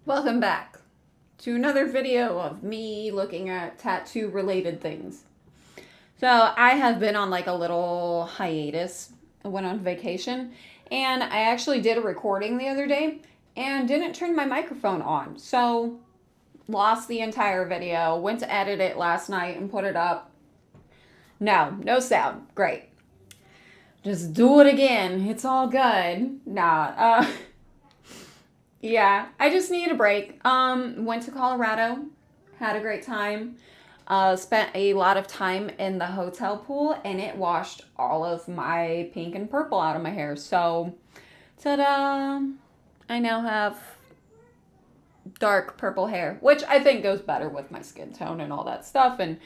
Welcome back to another video of me looking at tattoo related things. So I have been on like a little hiatus. I went on vacation and I actually did a recording the other day and didn't turn my microphone on. So lost the entire video, went to edit it last night and put it up. No sound. Great. Just do it again. It's all good. Yeah, I just need a break. Went to Colorado, had a great time. Spent a lot of time in the hotel pool, and it washed all of my pink and purple out of my hair. So, ta-da! I now have dark purple hair, which I think goes better with my skin tone and all that stuff. And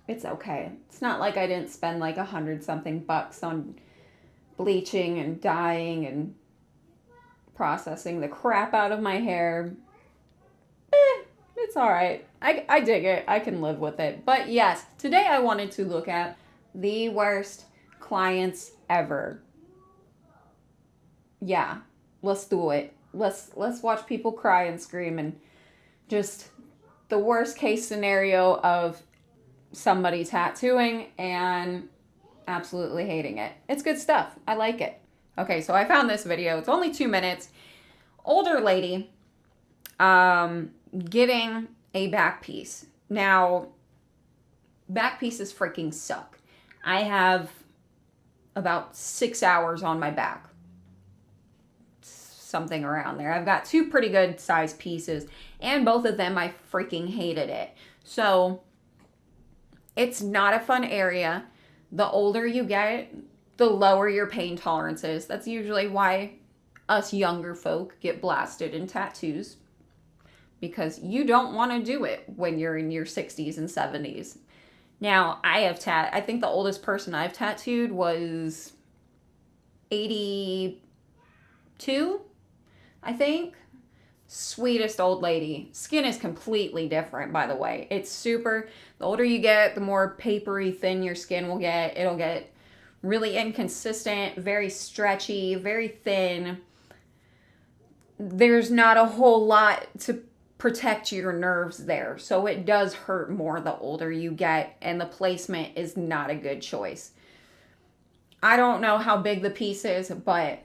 it's okay. It's not like I didn't spend like $100-something on bleaching and dyeing and processing the crap out of my hair. It's all right. I dig it. I can live with it. But yes, today I wanted to look at the worst clients ever. Yeah, let's do it. Let's watch people cry and scream and just the worst case scenario of somebody tattooing and absolutely hating it. It's good stuff. I like it. Okay, so I found this video. It's only 2 minutes. Older lady getting a back piece. Now, back pieces freaking suck. I have about 6 hours on my back. Something around there. I've got 2 pretty good sized pieces, and both of them I freaking hated it. So, it's not a fun area. The older you get, the lower your pain tolerance is. That's usually why us younger folk get blasted in tattoos. Because you don't want to do it when you're in your 60s and 70s. Now, I think the oldest person I've tattooed was 82, I think. Sweetest old lady. Skin is completely different, by the way. It's super, the older you get, the more papery thin your skin will get. It'll get really inconsistent, very stretchy, very thin. There's not a whole lot to protect your nerves there. So it does hurt more the older you get, and the placement is not a good choice. I don't know how big the piece is, but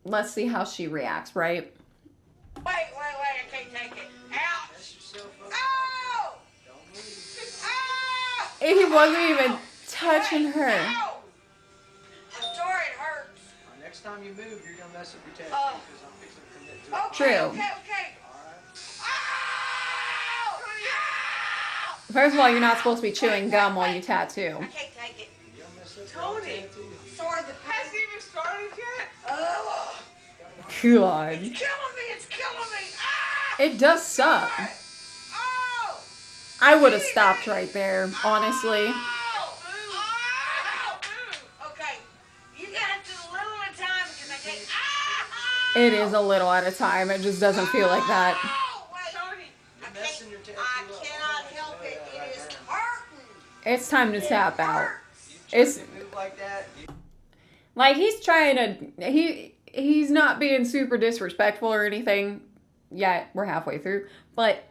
let's see how she reacts, right? Wait, I can't take it. Ouch! Ow! Ow! He wasn't even touching her. Ow! I'm sorry, it hurts. Next time you move, you're going to mess up your tattoo because I'm fixing to commit to it. True. Okay. Ow! Ow! First of all, you're not supposed to be chewing gum while you tattoo. I can't take it. You're going to mess up your Tony! tattoo. Sorry, the hasn't even started yet. God. It's killing me. Ah! It does suck. Oh! I would have stopped right there, honestly. Ow! Okay, you gotta do a little at a time because I can't. Ah! It is a little at a time. It just doesn't feel like that. Oh, wait. Tony, You're messing your tattoo I up. cannot help it. It is hurting. It's time to tap out. You It's try to move like that, like he's trying to, he's not being super disrespectful or anything yet. We're halfway through. But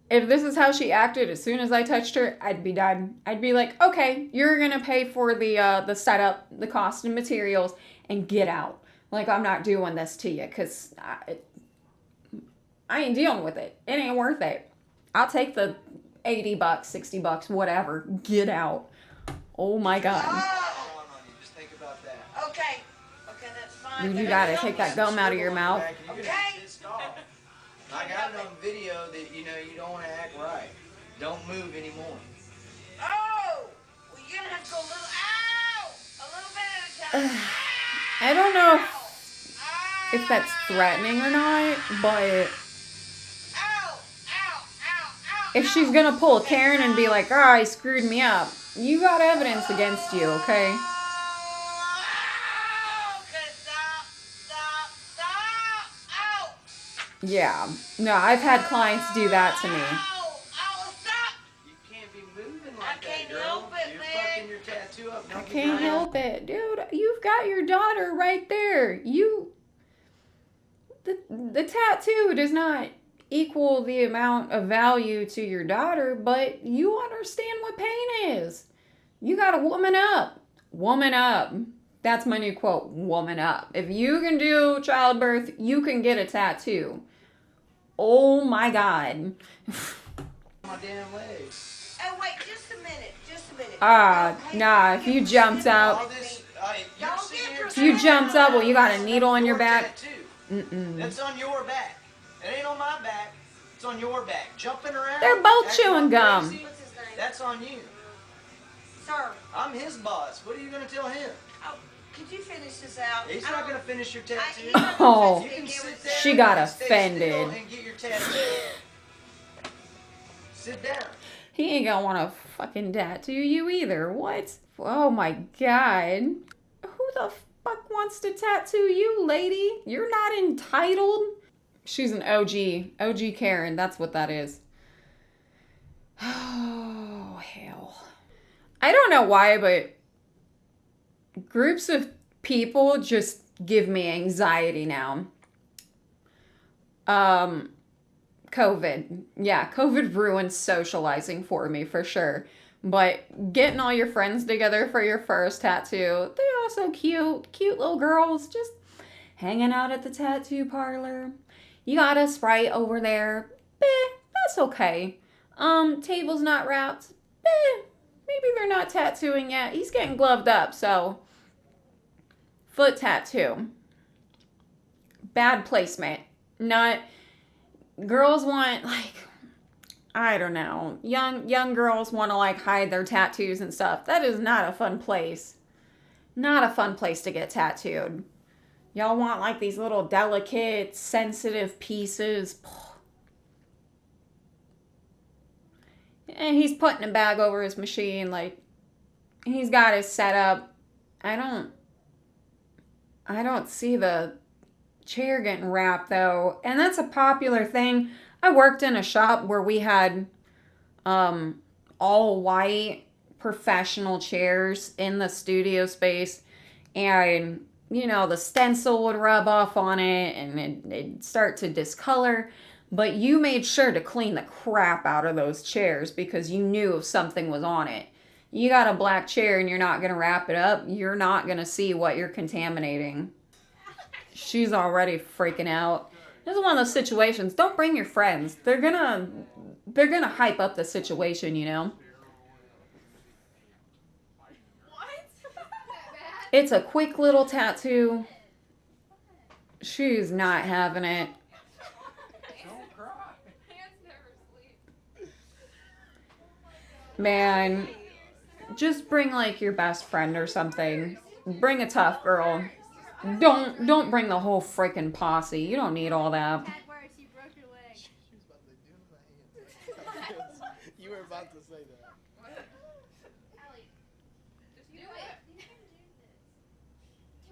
if this is how she acted as soon as I touched her, I'd be done. I'd be like, okay, you're going to pay for the setup, the cost and materials, and get out. Like, I'm not doing this to you because I ain't dealing with it. It ain't worth it. I'll take the $80, $60, whatever. Get out. Oh my God. Oh, just think about that. okay, that's fine. Dude, you gotta take that gum out of your mouth. Okay. I got it on video that you don't want to act right. Don't move anymore. Oh, well, you're gonna have to go a little bit at a time. I don't know if that's threatening or not, but if she's gonna pull a Karen and be like, oh, he screwed me up, you got evidence against you, okay? Stop. Yeah. No, I've had clients do that to me. Stop. You can't be moving I like can't that, girl. help it, You're man. fucking your tattoo up. I can't help it. Dude, you've got your daughter right there. the tattoo does not equal the amount of value to your daughter, but you understand what pain is. You gotta woman up. Woman up. That's my new quote. Woman up. If you can do childbirth, you can get a tattoo. Oh my God. My damn legs. Oh, wait, just a minute. Nah, if you jumped All out, this, you're Don't sitting get here if you jumped out, well, you got a That's needle on your back. tattoo. That's on your back. It ain't on my back. It's on your back. Jumping around. They're both acting all chewing gum. crazy, What's his name? That's on you. Sir, I'm his boss. What are you gonna tell him? oh, could you finish this out? He's I not don't- gonna finish your tattoo. Oh. You can sit there She got and stay offended. still and get your tattoo. Sit down. He ain't gonna want to fucking tattoo you either. What? Oh my God. Who the fuck wants to tattoo you, lady? You're not entitled. She's an OG. OG Karen. That's what that is. Oh, hell. I don't know why, but groups of people just give me anxiety now. COVID. Yeah, COVID ruined socializing for me for sure. But getting all your friends together for your first tattoo, they're all so cute. Cute little girls just hanging out at the tattoo parlor. You got a Sprite over there. That's okay. Table's not wrapped. Maybe they're not tattooing yet. He's getting gloved up, so foot tattoo. Bad placement. Not girls want like I don't know. Young girls want to like hide their tattoos and stuff. That is not a fun place. Not a fun place to get tattooed. Y'all want like these little delicate, sensitive pieces. And he's putting a bag over his machine, like he's got his setup. I don't see the chair getting wrapped though, and that's a popular thing. I worked in a shop where we had all white professional chairs in the studio space, and you know the stencil would rub off on it and it'd start to discolor, but you made sure to clean the crap out of those chairs because you knew if something was on it. You got a black chair and you're not going to wrap it up, you're not going to see what you're contaminating. She's already freaking out. This is one of those situations. Don't bring your friends. They're gonna hype up the situation, you know. It's a quick little tattoo. She's not having it. Don't cry. Man, just bring like your best friend or something. Bring a tough girl. Don't bring the whole freaking posse. You don't need all that. Bad words, you broke your leg. She was about to do my hands. You were about to say that. Allie, just do it.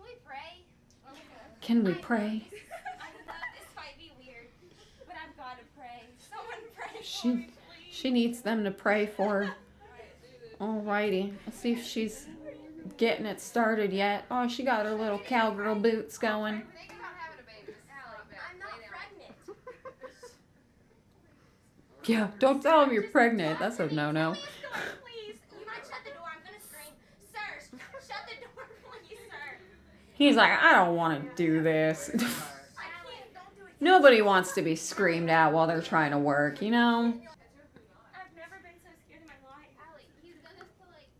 Can we pray? Can we pray? I know this might be weird, but I've got to pray. Someone pray for me, please. She needs them to pray for her. Alrighty. Let's see if she's getting it started yet. Oh, she got her little cowgirl boots going. Think about having a baby. I'm not pregnant. Yeah, don't tell him you're pregnant. That's a no-no. Please, you might shut the door. I'm gonna scream. Sir, shut the door, please, sir. He's like, I don't want to do this. I can't. Don't do it. Nobody wants to be screamed at while they're trying to work, you know? I've never been so scared in my life. Allie, he's done this to like.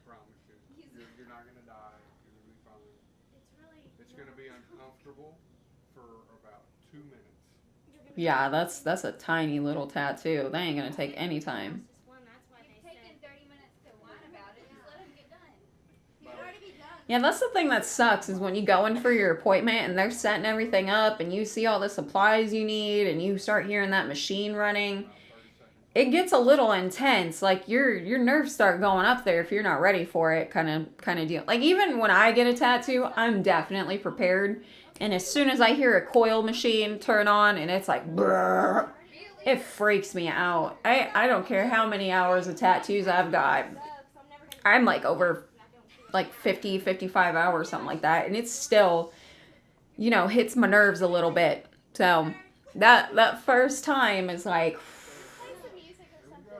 Promise you. You're not gonna die. You're gonna be fine. It's really. It's gonna be uncomfortable for about 2 minutes. Yeah, that's a tiny little tattoo. That ain't gonna take any time. Just one. That's why they said. 30 minutes to whine about it. Just let him get done. He can already be done. Yeah, that's the thing that sucks is when you go in for your appointment and they're setting everything up and you see all the supplies you need and you start hearing that machine running. It gets a little intense. Like your nerves start going up there if you're not ready for it, kind of deal. Like even when I get a tattoo, I'm definitely prepared. And as soon as I hear a coil machine turn on and it's like brrr, it freaks me out. I don't care how many hours of tattoos I've got. I'm like over like 50, 55 hours, something like that. And it's still you know, hits my nerves a little bit. So that first time is like, Play some music or something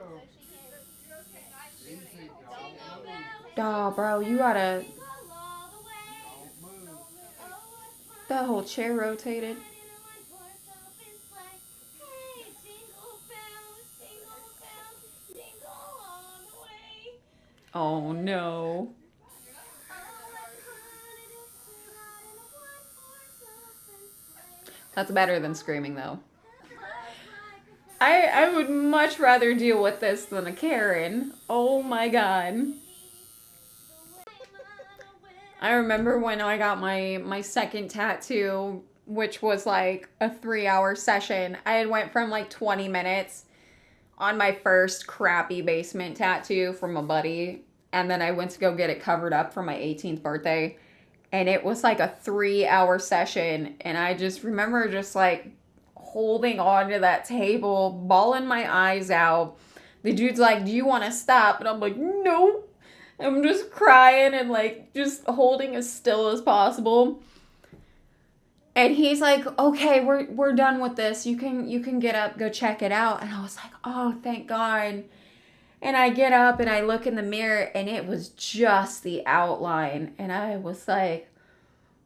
so she can. oh, bro, you gotta. Jingle all the way. Don't move. Oh, what fun. That whole chair rotated. Riding in a one-horse open sleigh. Hey, jingle bells, jingle all the way. Oh no. Oh, what fun it is to ride in a one-horse open sleigh. That's better than screaming though. Just like a I would much rather deal with this than a Karen. Oh my god. I remember when I got my second tattoo, which was like a 3-hour session. I had went from like 20 minutes on my first crappy basement tattoo from a buddy, and then I went to go get it covered up for my 18th birthday, and it was like a 3-hour session, and I just remember just like holding on to that table, bawling my eyes out. The dude's like, "Do you want to stop?" And I'm like, "No." I'm just crying and like just holding as still as possible. And he's like, "Okay, we're done with this. You can get up, go check it out." And I was like, "Oh, thank God." And I get up and I look in the mirror and it was just the outline. And I was like,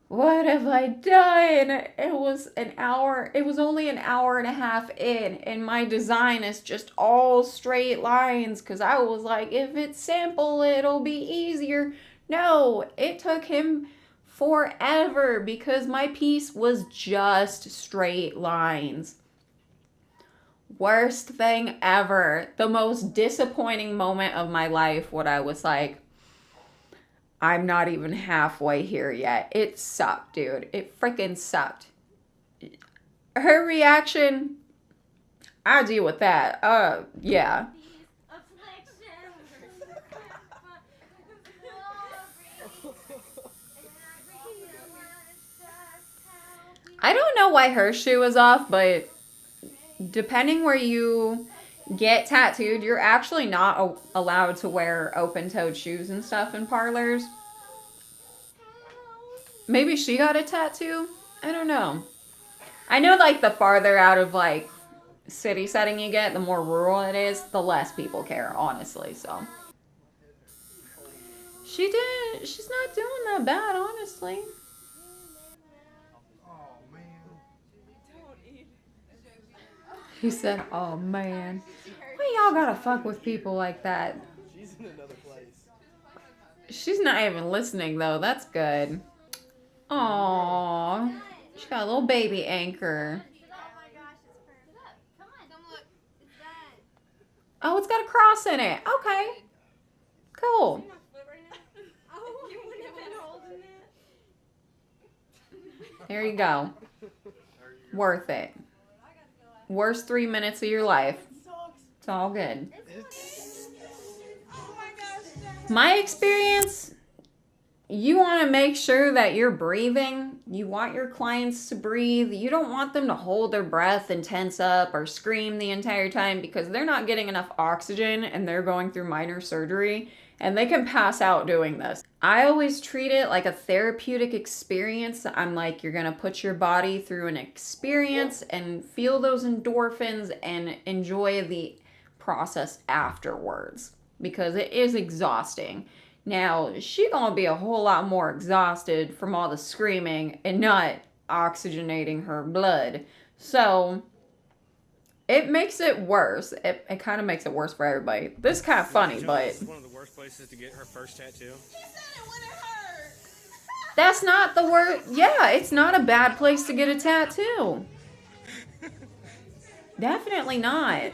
what have I done? It was an hour. It was only an hour and a half in, and my design is just all straight lines because I was like, if it's simple, it'll be easier. No, it took him forever because my piece was just straight lines. Worst thing ever. The most disappointing moment of my life, what I was like, I'm not even halfway here yet. It sucked, dude. It freaking sucked. Her reaction, I deal with that. Yeah. I don't know why her shoe was off, but depending where you get tattooed, you're actually not allowed to wear open-toed shoes and stuff in parlors. Maybe she got a tattoo? I don't know. I know like the farther out of like city setting you get, the more rural it is, the less people care, honestly, so. She's not doing that bad, honestly. Oh man. He said, "Oh man." Why y'all gotta fuck with people like that? She's in another place. She's not even listening though. That's good. Aww. She got a little baby anchor. Oh my gosh, it's perfect. Come on, come look. It's done. Oh, it's got a cross in it. Okay. Cool. Oh, you wouldn't have been holding it. There you go. Worth it. Worst 3 minutes of your life. It's all good. My experience, you want to make sure that you're breathing. You want your clients to breathe. You don't want them to hold their breath and tense up or scream the entire time because they're not getting enough oxygen and they're going through minor surgery and they can pass out doing this. I always treat it like a therapeutic experience. I'm like, you're going to put your body through an experience and feel those endorphins and enjoy the process afterwards because it is exhausting. Now, she's going to be a whole lot more exhausted from all the screaming and not oxygenating her blood. So, it makes it worse. It kind of makes it worse for everybody. This is kind of funny, but This is one of the worst places to get her first tattoo. that's not the word. Yeah, it's not a bad place to get a tattoo. Definitely not.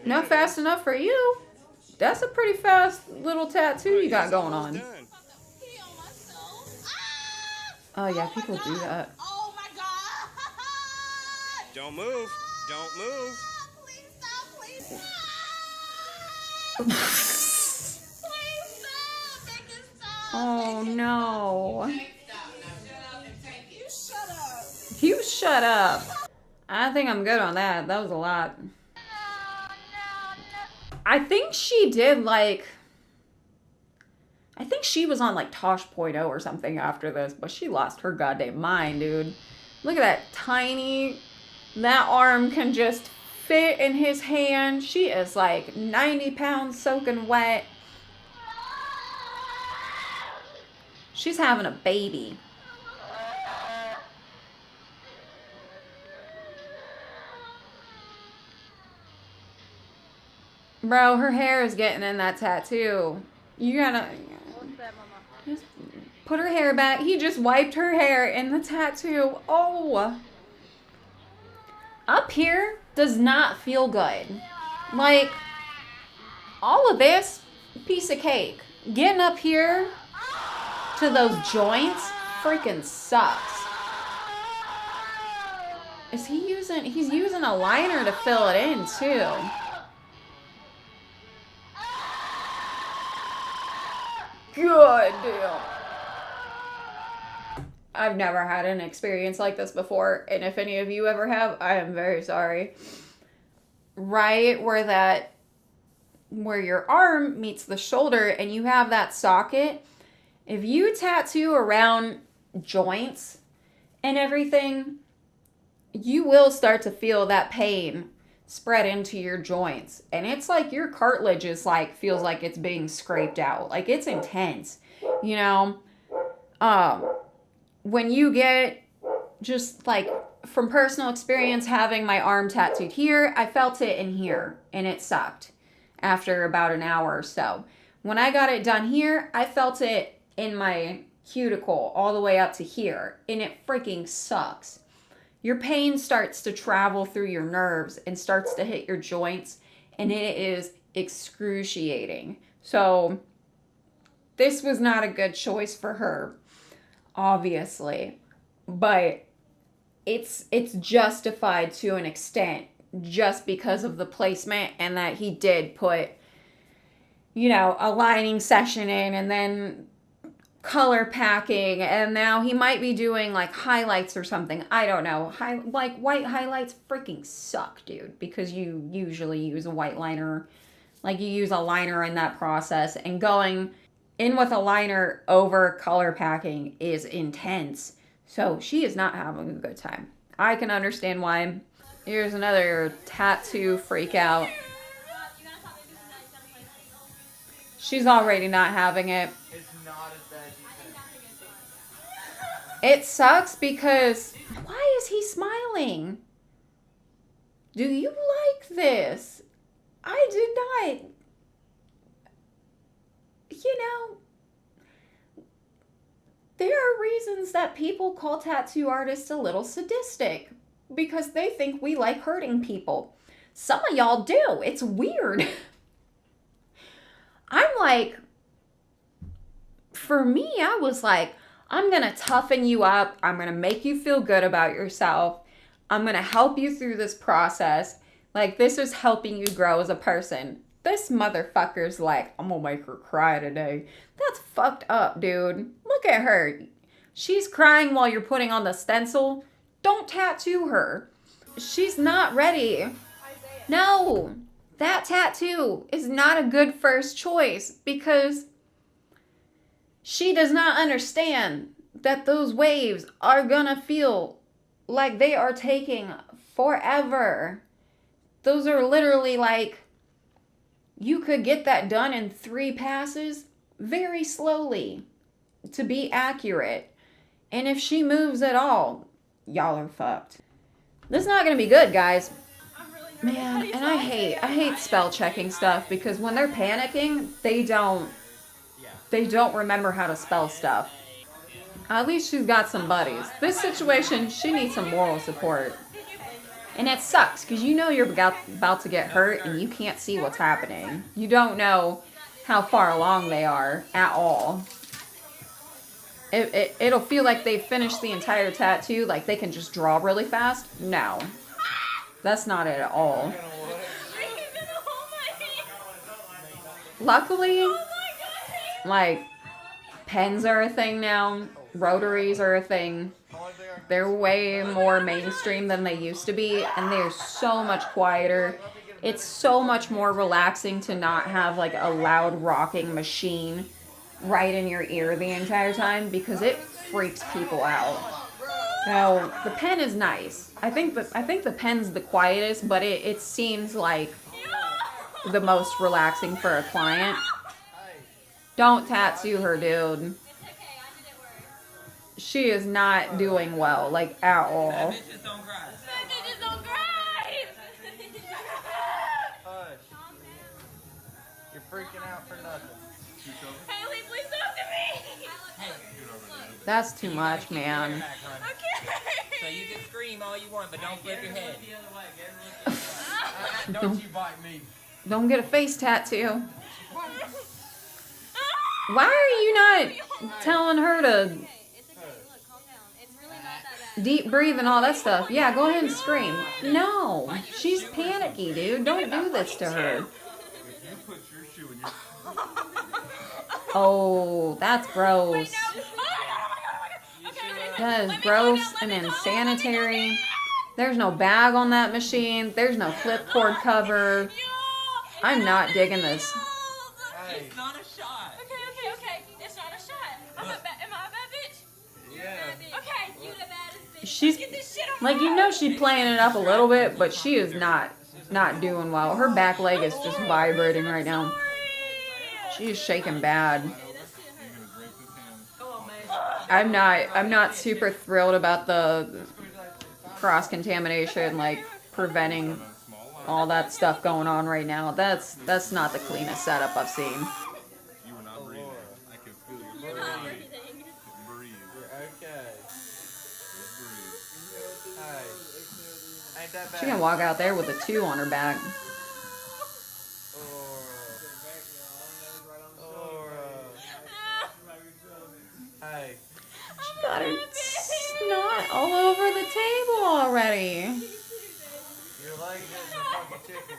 Not fast enough for you. That's a pretty fast little tattoo you got going on. Done. Oh yeah, people do that. Oh my god! Don't move. Don't move. Please stop, please stop! Please stop! Make it stop! Oh no. You shut up! You shut up. I think I'm good on that. That was a lot. I think she did like I think she was on like Tosh.0 or something after this, but she lost her goddamn mind, dude. Look at that tiny, that arm can just fit in his hand. She is like 90 pounds soaking wet. She's having a baby. Bro, her hair is getting in that tattoo. You gotta just put her hair back. He just wiped her hair in the tattoo. Oh. Up here does not feel good. Like, all of this, piece of cake. Getting up here to those joints freaking sucks. Is he using, he's using a liner to fill it in too. Good deal. I've never had an experience like this before, and if any of you ever have, I am very sorry. Right where your arm meets the shoulder and you have that socket, if you tattoo around joints and everything, you will start to feel that pain spread into your joints, and it's like your cartilage is like, feels like it's being scraped out. Like, it's intense, you know. When you get, just like from personal experience, having my arm tattooed here, I felt it in here and it sucked after about an hour or so. When I got it done here, I felt it in my cuticle all the way up to here, and it freaking sucks. Your pain starts to travel through your nerves and starts to hit your joints, and it is excruciating. So this was not a good choice for her, obviously, but it's justified to an extent just because of the placement, and that he did put, you know, a lining session in and then color packing, and now he might be doing like highlights or something. I don't know. Like, white highlights freaking suck, dude, because you usually use a white liner. Like, you use a liner in that process, and going in with a liner over color packing is intense. So she is not having a good time. I can understand why. Here's another tattoo freak out. She's already not having it. It's not as bad as you think. It sucks because, why is he smiling? Do you like this? I did not. You know, there are reasons that people call tattoo artists a little sadistic, because they think we like hurting people. Some of y'all do. It's weird. I'm like, for me, I was like, I'm going to toughen you up. I'm going to make you feel good about yourself. I'm going to help you through this process. Like, this is helping you grow as a person. This motherfucker's like, I'm going to make her cry today. That's fucked up, dude. Look at her. She's crying while you're putting on the stencil. Don't tattoo her. She's not ready. No, that tattoo is not a good first choice, because she does not understand that those waves are gonna feel like they are taking forever. Those are literally like, you could get that done in 3 passes very slowly to be accurate. And if she moves at all, y'all are fucked. This is not gonna be good, guys. Man, and I hate spell checking stuff, because when they're panicking, they don't remember how to spell stuff. At least she's got some buddies. This situation, she needs some moral support. And it sucks, because you know you're about to get hurt and you can't see what's happening. You don't know how far along they are at all. It'll feel like they finished the entire tattoo, like they can just draw really fast. No. That's not it at all. Luckily, like, pens are a thing now. Rotaries are a thing. They're way more mainstream than they used to be, and they're so much quieter. It's so much more relaxing to not have like a loud rocking machine right in your ear the entire time because it freaks people out. Now, the pen is nice. I think the pen's the quietest, but it seems like the most relaxing for a client. Don't tattoo her, dude. She is not doing well, like, at all. Bitches don't cry. Bitches don't cry. Hush. You're freaking out for nothing. Haley, please talk to me. That's too much, man. Okay. So you can scream all you want, but don't flip your head. Don't you bite me. Don't get a face tattoo. Why are you not telling her to It's okay. Look, calm down. It's really not that bad. deep breathe and all that stuff? Yeah, go ahead and scream. No, she's panicky, dude. Don't do this to her. Oh, that's gross. That is gross and insanitary. There's no bag on that machine. There's no flip cord cover. I'm not digging this. Hey. It's not a shot. Okay. It's not a shot. Am I a bad bitch? Yeah. Okay, you the baddest bitch. She's Get this shit on like, you know, she's playing it up a little bit, but she is not doing well. Her back leg is just vibrating right now. She's shaking bad. I'm not super thrilled about the cross-contamination, like preventing all that stuff going on right now. That's not the cleanest setup I've seen. You were not breathing. I could feel your breathing. Breathe. Okay. Just breathe. Hey. Ain't that bad? She can walk out there with a 2 on her back. Hey. She got her snot all over the table already. Your leg is a fucking chicken.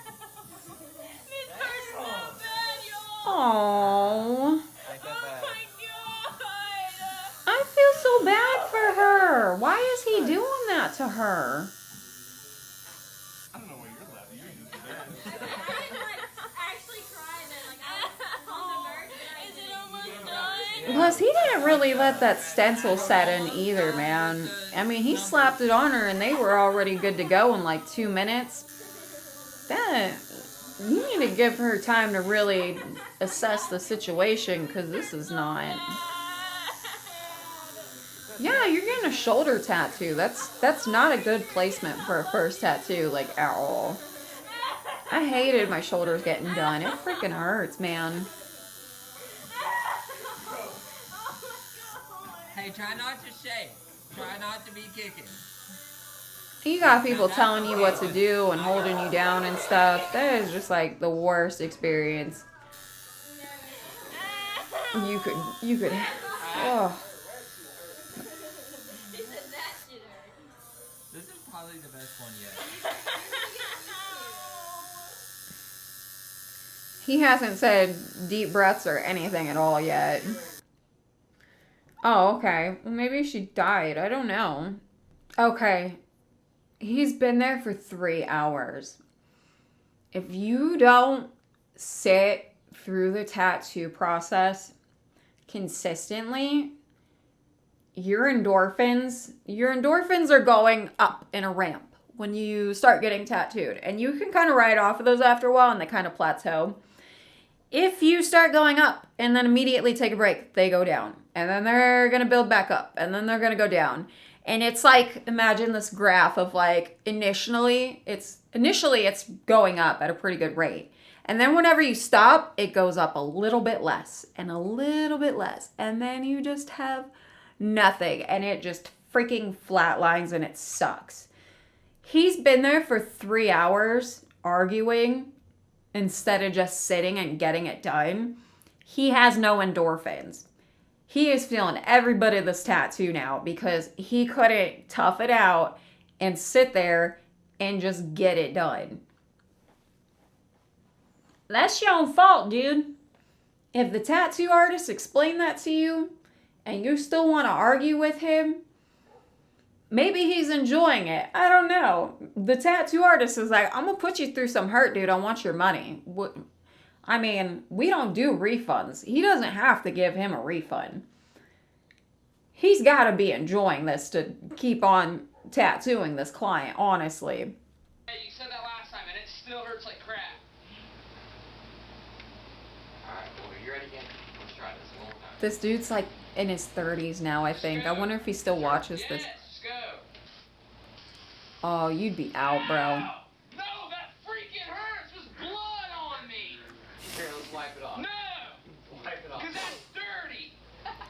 This hurts so bad, y'all. Aww. Ain't that bad? I feel so bad for her. Why is he doing that to her? I don't know why you're laughing. You're just there. Actually cried and like I was on the verge. Is it almost done? Plus, he didn't really let that stencil set in either, man. I mean, he slapped it on her and they were already good to go in like 2 minutes. You need to give her time to really assess the situation, because this is not... Yeah, you're getting a shoulder tattoo. That's not a good placement for a first tattoo, like, at all. I hated my shoulders getting done. It freaking hurts, man. Hey, try not to shake. Try not to be kicking. You got people telling you what to do and holding you down and stuff. That is just like the worst experience. You could, oh. This is probably the best one yet. He hasn't said deep breaths or anything at all yet. Oh, okay. Well, maybe she died. I don't know. Okay. He's been there for 3 hours. If you don't sit through the tattoo process consistently, your endorphins are going up in a ramp when you start getting tattooed. And you can kind of ride off of those after a while and they kind of plateau. If you start going up and then immediately take a break, they go down. And then they're going to build back up. And then they're going to go down. And it's like, imagine this graph of like, initially it's going up at a pretty good rate. And then whenever you stop, it goes up a little bit less and a little bit less. And then you just have nothing. And it just freaking flatlines and it sucks. He's been there for 3 hours arguing instead of just sitting and getting it done. He has no endorphins. He is feeling every bit of this tattoo now because he couldn't tough it out and sit there and just get it done. That's your own fault, dude. If the tattoo artist explained that to you and you still want to argue with him, maybe he's enjoying it. I don't know. The tattoo artist is like, I'm going to put you through some hurt, dude. I want your money. I mean, we don't do refunds. He doesn't have to give him a refund. He's got to be enjoying this to keep on tattooing this client, honestly. Hey, you said that last time, and it still hurts like crap. Alright, well, you ready again? Let's try this one more time. This dude's like in his 30s now, I think. I wonder if he still watches this. Yes, let's go. Oh, you'd be out, bro. Ow! No, that freaking hurts. There's blood on me. Here, let's wipe it off. No! Wipe it off. Because that's dirty.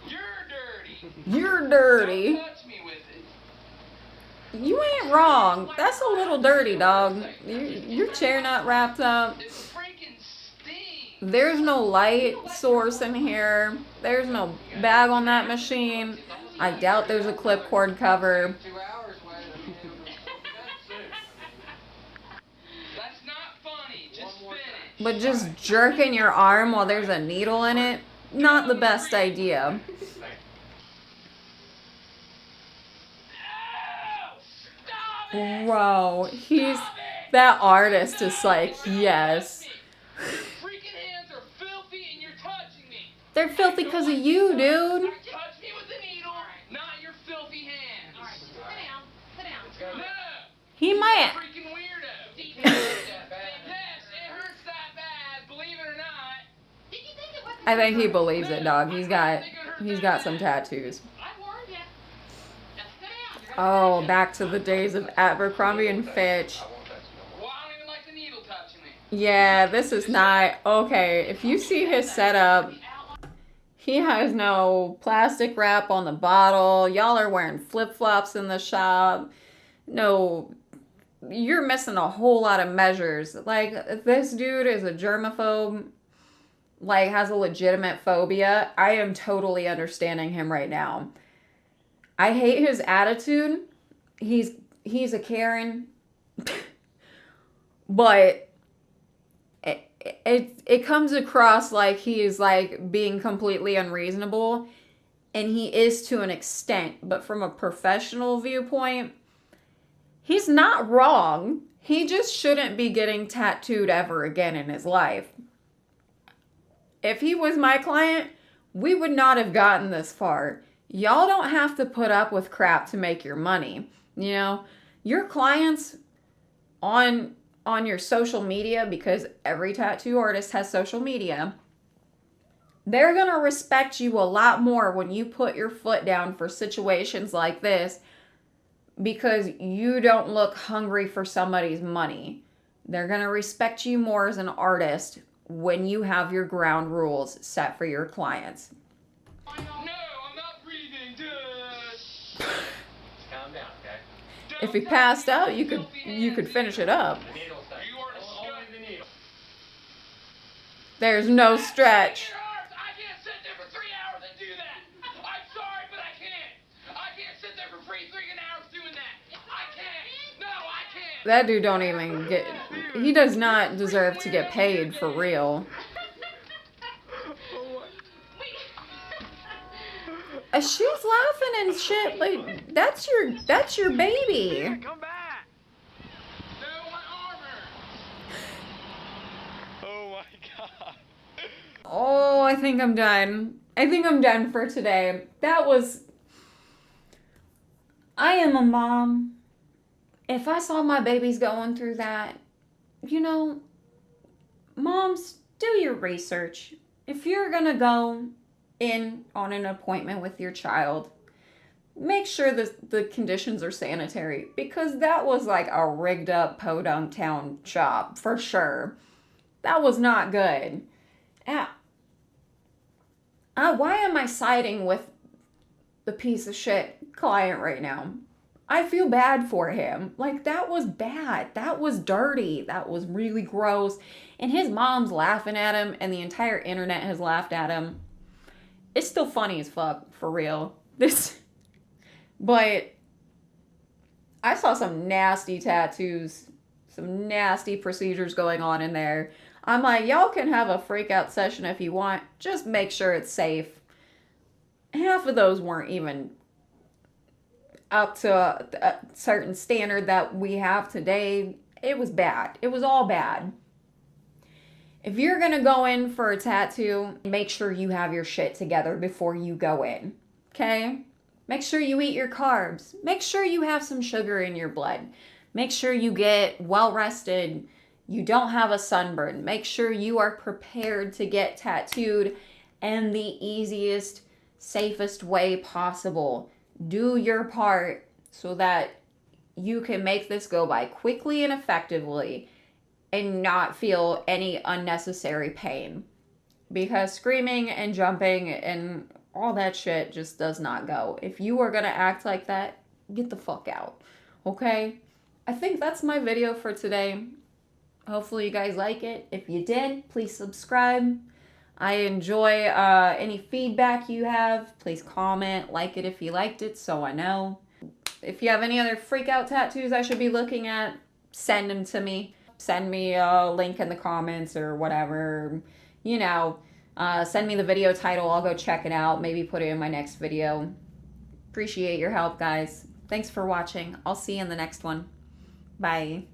You're dirty. You're dirty. Don't touch me with it. You ain't wrong. That's a little dirty, dog. Your chair not wrapped up. It freaking stings. There's no light source in here. There's no bag on that machine. I doubt there's a clipcord cover. 2 hours later. That's not funny. Just finish. But just jerking your arm while there's a needle in it, not the best idea. Ow! Stop it! Bro, that artist is like, yes. Your freaking hands are filthy and you're touching me. They're filthy because of you, dude. Touch me with the needle, not your filthy hands. Alright, sit down. Sit down. No! He might. Freaking weirdo. Yes, it hurts that bad, believe it or not. Did you think it wasn't? I think he believes it, dog. He's got some tattoos. I warned you. Now sit down. Oh, back to the days of Abercrombie and Fitch. Well, I don't even like the needle touching me. Yeah, this is not okay. If you see his setup, he has no plastic wrap on the bottle. Y'all are wearing flip-flops in the shop. No, you're missing a whole lot of measures. Like, this dude is a germaphobe, like, has a legitimate phobia. I am totally understanding him right now. I hate his attitude. He's a Karen. But it comes across like he is like being completely unreasonable, and he is to an extent, but from a professional viewpoint, he's not wrong. He just shouldn't be getting tattooed ever again in his life. If he was my client, we would not have gotten this far. Y'all don't have to put up with crap to make your money. You know, your clients on your social media, because every tattoo artist has social media, they're going to respect you a lot more when you put your foot down for situations like this, because you don't look hungry for somebody's money. They're going to respect you more as an artist when you have your ground rules set for your clients. No, I'm not breathing. Duh. Calm down, okay? If he passed out, you could finish it up. The needle thing. You are only the needle. There's no stretch. I can't sit there for 3 hours and do that. I'm sorry, but I can't. I can't sit there for free 3 hours doing that. I can't. No, I can't. That dude don't even get... He does not deserve to get paid for real. She's laughing and shit, like, that's your baby. Come back. No, my arm hurts. Oh my god. Oh, I think I'm done. I think I'm done for today. I am a mom. If I saw my babies going through that, you know, moms, do your research. If you're gonna go in on an appointment with your child, make sure the conditions are sanitary, because that was like a rigged up podunk town shop for sure. That was not good. Why am I siding with the piece of shit client right now? I feel bad for him. Like, that was bad. That was dirty. That was really gross. And his mom's laughing at him, and the entire internet has laughed at him. It's still funny as fuck, for real. But I saw some nasty tattoos, some nasty procedures going on in there. I'm like, y'all can have a freak out session if you want. Just make sure it's safe. Half of those weren't even up to a certain standard that we have today. It was bad. It was all bad. If you're gonna go in for a tattoo, make sure you have your shit together before you go in, okay? Make sure you eat your carbs. Make sure you have some sugar in your blood. Make sure you get well rested. You don't have a sunburn. Make sure you are prepared to get tattooed in the easiest, safest way possible. Do your part so that you can make this go by quickly and effectively and not feel any unnecessary pain. Because screaming and jumping and all that shit just does not go. If you are gonna act like that, get the fuck out, okay? I think that's my video for today. Hopefully you guys like it. If you did, please subscribe. I enjoy any feedback you have. Please comment, like it if you liked it so I know. If you have any other freak out tattoos I should be looking at, send them to me. Send me a link in the comments or whatever. You know, send me the video title. I'll go check it out. Maybe put it in my next video. Appreciate your help, guys. Thanks for watching. I'll see you in the next one. Bye.